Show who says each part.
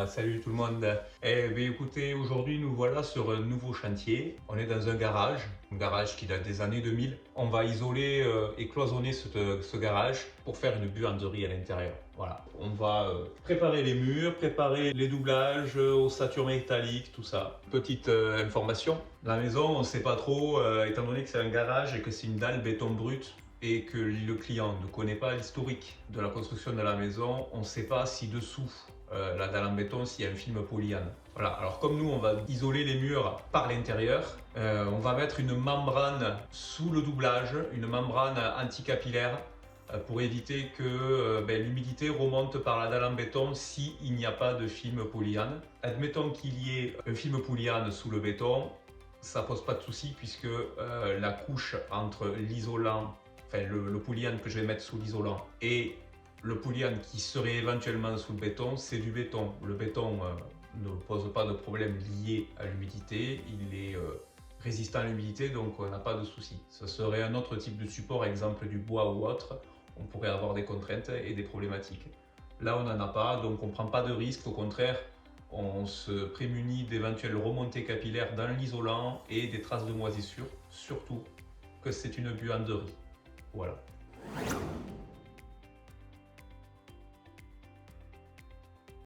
Speaker 1: Salut tout le monde. Écoutez, aujourd'hui nous voilà sur un nouveau chantier. On est dans un garage qui date des années 2000. On va isoler et cloisonner ce garage pour faire une buanderie à l'intérieur. Voilà. On va préparer les murs, préparer les doublages, ossature métallique, tout ça. Petite information, la maison on ne sait pas trop, étant donné que c'est un garage et que c'est une dalle béton brut, et que le client ne connaît pas l'historique de la construction de la maison, on ne sait pas si dessous la dalle en béton, s'il y a un film polyane. Voilà, alors comme nous on va isoler les murs par l'intérieur, on va mettre une membrane sous le doublage, une membrane anticapillaire pour éviter que l'humidité remonte par la dalle en béton s'il n'y a pas de film polyane. Admettons qu'il y ait un film polyane sous le béton, ça pose pas de souci puisque la couche entre l'isolant, enfin le polyane que je vais mettre sous l'isolant et le polyane qui serait éventuellement sous le béton, c'est du béton. Le béton ne pose pas de problème lié à l'humidité, il est résistant à l'humidité, donc on n'a pas de souci. Ce serait un autre type de support, exemple du bois ou autre, on pourrait avoir des contraintes et des problématiques. Là, on n'en a pas, donc on ne prend pas de risque, au contraire, on se prémunit d'éventuelles remontées capillaires dans l'isolant et des traces de moisissure, surtout que c'est une buanderie. Voilà.